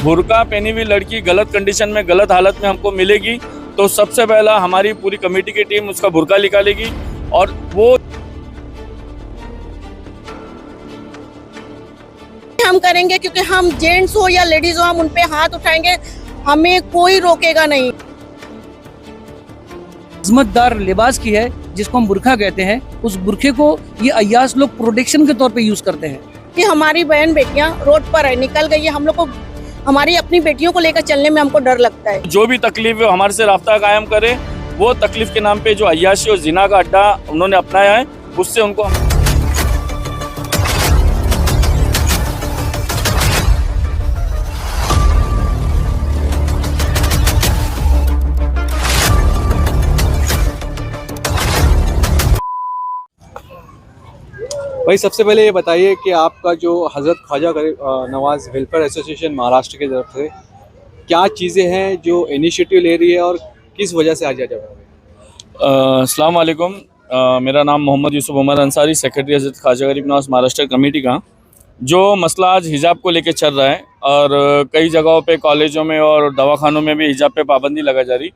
बुर्का पहनी हुई लड़की गलत कंडीशन में, गलत हालत में हमको मिलेगी तो सबसे पहला हमारी पूरी कमेटी की टीम उसका बुर्का निकालेगी और वो हम करेंगे, क्योंकि हम जेंट्स हो या लेडीज हो हम उन पे हाथ उठाएंगे, हमें कोई रोकेगा नहीं। अजमतदार लिबास की है जिसको हम बुरखा कहते हैं, उस बुरखे को ये अय्यास लोग प्रोटेक्शन के तौर पे यूज करते हैं। कि हमारी बहन बेटियां रोड पर है, निकल गई है, हम लोग को हमारी अपनी बेटियों को लेकर चलने में हमको डर लगता है। जो भी तकलीफ है हमारे से राब्ता कायम करे। वो तकलीफ के नाम पे जो अय्याशी और जिना का अड्डा उन्होंने अपनाया है उससे उनको भाई सबसे पहले ये बताइए कि आपका जो हज़रत ख्वाजा नवाज़ वेलफेयर एसोसिएशन महाराष्ट्र की तरफ से क्या चीज़ें हैं जो इनिशिएटिव ले रही है और किस वजह से आज जा रहा है? अस्सलाम वालेकुम। मेरा नाम मोहम्मद यूसुफ उमर अंसारी, सेक्रेटरी हज़रत ख्वाजा गरीब नवाज़ महाराष्ट्र कमेटी का। जो मसला आज हिजाब को लेकर चल रहा है और कई जगहों पे कॉलेजों में और दवाखानों में भी हिजाब पे पाबंदी लगा जा रही।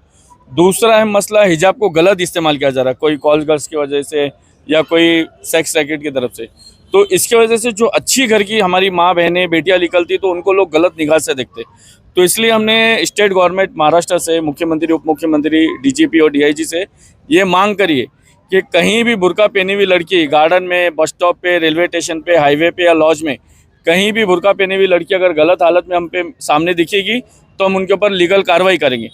दूसरा अहम मसला हिजाब को गलत इस्तेमाल किया जा रहा है, कोई कॉल गर्ल्स की वजह से या कोई सेक्स रैकेट की तरफ से। तो इसके वजह से जो अच्छी घर की हमारी माँ बहनें बेटियाँ निकलती तो उनको लोग गलत निगाह से देखते। तो इसलिए हमने स्टेट गवर्नमेंट महाराष्ट्र से मुख्यमंत्री, उप मुख्यमंत्री, डीजीपी और डीआईजी से ये मांग करी है कि कहीं भी बुर्का पहनी हुई लड़की गार्डन में, बस स्टॉप पे, रेलवे स्टेशन पे, हाईवे पे या लॉज में कहीं भी बुर्का पहनी हुई लड़की अगर गलत हालत में हम पे सामने दिखेगी तो हम उनके ऊपर लीगल कार्रवाई करेंगे।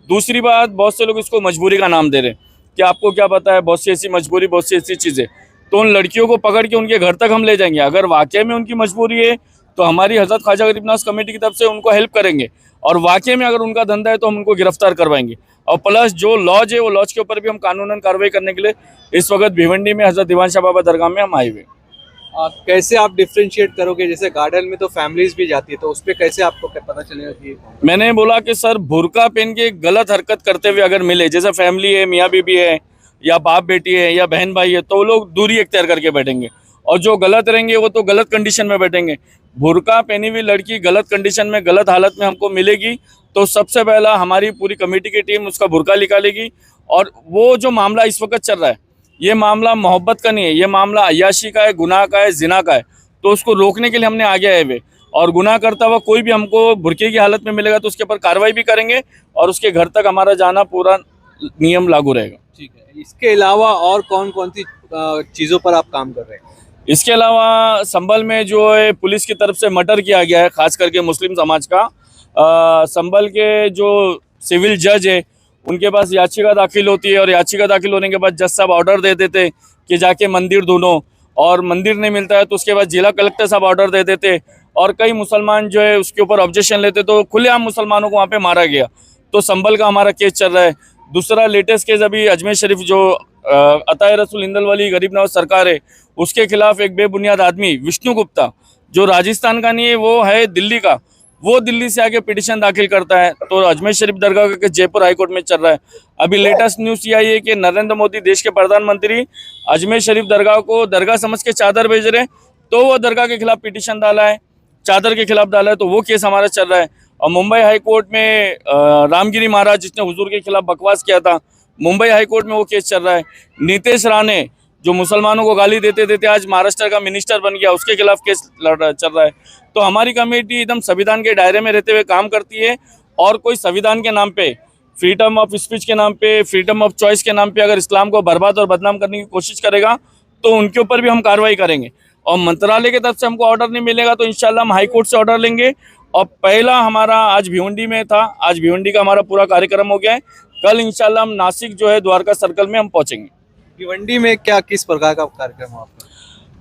दूसरी बात, बहुत से लोग इसको मजबूरी का नाम दे रहे हैं कि आपको क्या पता है, बहुत सी ऐसी मजबूरी, बहुत सी ऐसी चीज़ें। तो उन लड़कियों को पकड़ के उनके घर तक हम ले जाएंगे। अगर वाकई में उनकी मजबूरी है तो हमारी हज़रत ख्वाजा गरीब नवाज़ कमेटी की तरफ से उनको हेल्प करेंगे और वाकई में अगर उनका धंधा है तो हम उनको गिरफ्तार करवाएंगे। और प्लस जो लॉज है वो लॉज के ऊपर भी हम कानूनन कार्रवाई करने के लिए इस वक्त भिवंडी में हज़रत दीवान शाह बाबा दरगाह में हम आए हुए। कैसे आप डिफ्रेंशिएट करोगे? जैसे गार्डन में तो फैमिलीज भी जाती है, तो उस पर कैसे आपको पता चलेगा कि मैंने बोला कि सर बुर्का पहन के गलत हरकत करते हुए अगर मिले, जैसे फैमिली है, मियाँ बीबी है या बाप बेटी है या बहन भाई है, तो वो लोग दूरी इख्तियार करके बैठेंगे और जो गलत रहेंगे वो तो गलत कंडीशन में बैठेंगे। बुर्का पहनी हुई लड़की गलत कंडीशन में, गलत हालत में हमको मिलेगी तो सबसे पहला हमारी पूरी कमेटी की टीम उसका बुर्का निकालेगी। और वो जो मामला इस वक्त चल रहा है ये मामला मोहब्बत का नहीं है, ये मामला अय्याशी का है, गुनाह का है, जिना का है। तो उसको रोकने के लिए हमने आगे आए हुए और गुनाह करता हुआ कोई भी हमको बुर्के की हालत में मिलेगा तो उसके ऊपर कार्रवाई भी करेंगे और उसके घर तक हमारा जाना पूरा नियम लागू रहेगा। ठीक है। इसके अलावा और कौन कौन सी चीज़ों पर आप काम कर रहे हैं? इसके अलावा संभल में जो है पुलिस की तरफ से मर्डर किया गया है, खास करके मुस्लिम समाज का। संभल के जो सिविल जज है उनके पास याचिका दाखिल होती है और याचिका दाखिल होने के बाद जज साहब ऑर्डर दे देते कि जाके मंदिर ढूंढो, और मंदिर नहीं मिलता है तो उसके बाद जिला कलेक्टर साहब ऑर्डर दे देते और कई मुसलमान जो है उसके ऊपर ऑब्जेक्शन लेते तो खुलेआम मुसलमानों को वहाँ पे मारा गया। तो संभल का हमारा केस चल रहा है। दूसरा लेटेस्ट केस अभी अजमेर शरीफ जो अताए रसूल इंदल वाली गरीब नवाज सरकार है उसके खिलाफ एक बेबुनियाद आदमी विष्णु गुप्ता जो राजस्थान का नहीं है, वो है दिल्ली का, वो दिल्ली से आके पिटीशन दाखिल करता है। तो अजमेर शरीफ दरगाह का केस जयपुर हाईकोर्ट में चल रहा है। अभी लेटेस्ट न्यूज़ ये आई है कि नरेंद्र मोदी देश के प्रधानमंत्री अजमेर शरीफ दरगाह को दरगाह समझ के चादर भेज रहे हैं, तो वो दरगाह के खिलाफ पिटीशन डाला है, चादर के खिलाफ डाला है, तो वो केस हमारा चल रहा है। और मुंबई हाई कोर्ट में रामगिरी महाराज जिसने हुजूर के खिलाफ बकवास किया था, मुंबई हाई कोर्ट में वो केस चल रहा है। नीतीश राणे जो मुसलमानों को गाली देते देते आज महाराष्ट्र का मिनिस्टर बन गया, उसके खिलाफ केस चल रहा है। तो हमारी कमेटी एकदम संविधान के दायरे में रहते हुए काम करती है और कोई संविधान के नाम पे, फ्रीडम ऑफ स्पीच के नाम पे, फ्रीडम ऑफ चॉइस के नाम पे अगर इस्लाम को बर्बाद और बदनाम करने की कोशिश करेगा तो उनके ऊपर भी हम कार्रवाई करेंगे। और मंत्रालय की तरफ से हमको ऑर्डर नहीं मिलेगा तो इंशाल्लाह हम हाई कोर्ट से ऑर्डर लेंगे। और पहला हमारा आज भिवंडी में था, आज भिवंडी का हमारा पूरा कार्यक्रम हो गया है। कल इंशाल्लाह हम नासिक जो है द्वारका सर्कल में हम पहुंचेंगे। भिवंडी में क्या किस प्रकार का कार्यक्रम है आपका?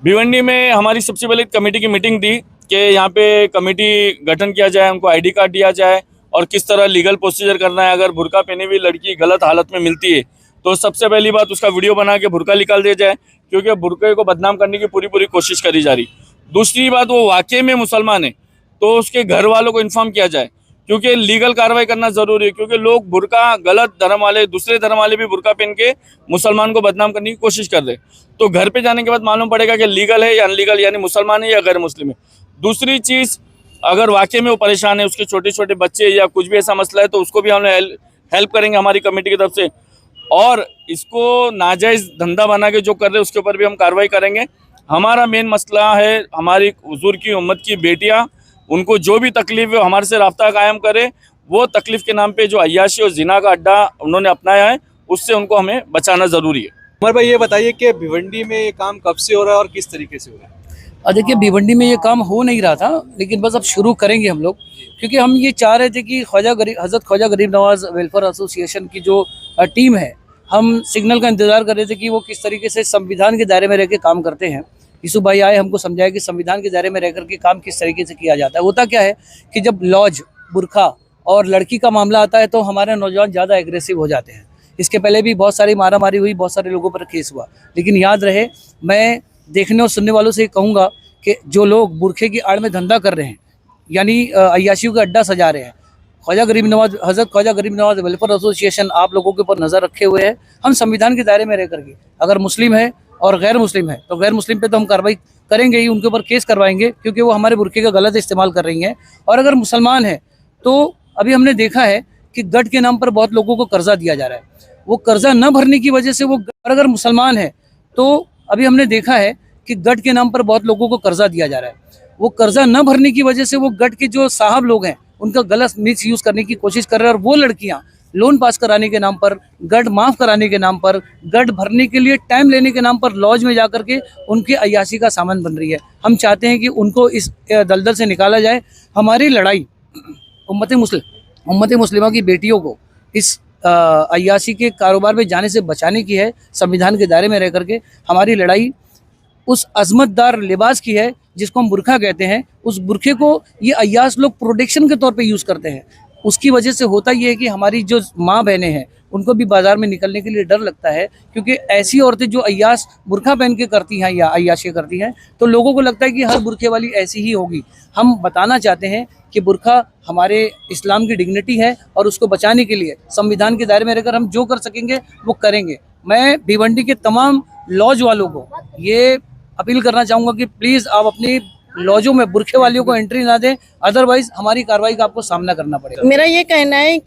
भिवंडी में हमारी सबसे पहले कमेटी की मीटिंग थी कि यहाँ पे कमेटी गठन किया जाए, उनको आईडी कार्ड दिया जाए और किस तरह लीगल प्रोसीजर करना है। अगर बुर्का पहनी हुई लड़की गलत हालत में मिलती है तो सबसे पहली बात उसका वीडियो बना के बुर्का निकाल दिया जाए, क्योंकि बुर्के को बदनाम करने की पूरी कोशिश करी जा रही। दूसरी बात, वो वाकई में मुसलमान है तो उसके घर वालों को इन्फॉर्म किया जाए, क्योंकि लीगल कार्रवाई करना जरूरी है। क्योंकि लोग बुर्का, गलत धर्म वाले, दूसरे धर्म वाले भी बुर्का पहन के मुसलमान को बदनाम करने की कोशिश कर रहे, तो घर पे जाने के बाद मालूम पड़ेगा कि लीगल है या अनलीगल, यानी मुसलमान है या गैर मुस्लिम है। दूसरी चीज़, अगर वाकई में वो परेशान है, उसके छोटे छोटे बच्चे या कुछ भी ऐसा मसला है, तो उसको भी हम हेल्प करेंगे हमारी कमेटी की तरफ से। और इसको नाजायज़ धंधा बना के जो कर रहे हैं उसके ऊपर भी हम कार्रवाई करेंगे। हमारा मेन मसला है हमारी हुजूर की उम्मत की बेटियां, उनको जो भी तकलीफ है हमारे से राब्ता कायम करे। वो तकलीफ के नाम पे जो अय्याशी और जिना का अड्डा उन्होंने अपनाया है, उससे उनको हमें बचाना ज़रूरी है। उमर भाई, ये बताइए कि भिवंडी में ये काम कब से हो रहा है और किस तरीके से हो रहा है? और देखिए, भिवंडी में ये काम हो नहीं रहा था, लेकिन बस अब शुरू करेंगे हम लोग, क्योंकि हम ये चाह रहे थे कि हज़रत ख्वाजा गरीब नवाज वेलफेयर एसोसिएशन की जो टीम है, हम सिग्नल का इंतज़ार कर रहे थे कि वो किस तरीके से संविधान के दायरे में रह के काम करते हैं। यूसुफ भाई आए, हमको समझाया कि संविधान के दायरे में रह करके काम किस तरीके से किया जाता है। होता क्या है कि जब लॉज, बुरखा और लड़की का मामला आता है तो हमारे नौजवान ज़्यादा एग्रेसिव हो जाते हैं। इसके पहले भी बहुत सारी मारामारी हुई, बहुत सारे लोगों पर केस हुआ। लेकिन याद रहे, मैं देखने और सुनने वालों से कहूँगा कि जो लोग बुरखे की आड़ में धंधा कर रहे हैं, यानी अय्याशियों का अड्डा सजा रहे हैं, हज़रत ख्वाजा गरीब नवाज वेलफेयर एसोसिएशन आप लोगों के ऊपर नज़र रखे हुए है। हम संविधान के दायरे में रह करके, अगर मुस्लिम है और गैर मुस्लिम है तो गैर मुस्लिम पे तो हम कार्रवाई करेंगे ही, उनके ऊपर केस करवाएंगे, क्योंकि वो हमारे बुरखे का गलत इस्तेमाल कर रही हैं। और अगर मुसलमान है तो अभी हमने देखा है कि गढ़ के नाम पर बहुत लोगों को कर्जा दिया जा रहा है। वो कर्जा न भरने की वजह से वो, और अगर मुसलमान है तो अभी हमने देखा है कि गढ़ के नाम पर बहुत लोगों को कर्जा दिया जा रहा है। वो कर्जा न भरने की वजह से वो गढ़ के जो साहब लोग हैं उनका गलत मिस यूज़ करने की कोशिश कर रहे हैं। और वो लड़कियां लोन पास कराने के नाम पर, गढ़ माफ़ कराने के नाम पर, गढ़ भरने के लिए टाइम लेने के नाम पर लॉज में जाकर के उनके अय्याशी का सामान बन रही है। हम चाहते हैं कि उनको इस दलदल से निकाला जाए। हमारी लड़ाई उम्मत मुस्लिमा की बेटियों को इस अय्याशी के कारोबार में जाने से बचाने की है। संविधान के दायरे में रह करके हमारी लड़ाई उस अजमतदार लिबास की है जिसको हम बुरखा कहते हैं। उस बुरखे को ये अय्याश लोग प्रोटेक्शन के तौर पे यूज़ करते हैं। उसकी वजह से होता ये है कि हमारी जो माँ बहनें हैं उनको भी बाज़ार में निकलने के लिए डर लगता है, क्योंकि ऐसी औरतें जो अय्याश बुरखा पहन के करती हैं या अय्याशी करती हैं तो लोगों को लगता है कि हर बुरखे वाली ऐसी ही होगी। हम बताना चाहते हैं कि बुरखा हमारे इस्लाम की डिग्निटी है और उसको बचाने के लिए संविधान के दायरे में रहकर हम जो कर सकेंगे वो करेंगे। मैं भिवंडी के तमाम लॉज वालों को ये अपील करना चाहूँगा कि प्लीज़ आप अपनी लॉजों में बुरखे वालियों को एंट्री ना दें, अदरवाइज हमारी कार्रवाई का आपको सामना करना पड़ेगा। मेरा ये कहना है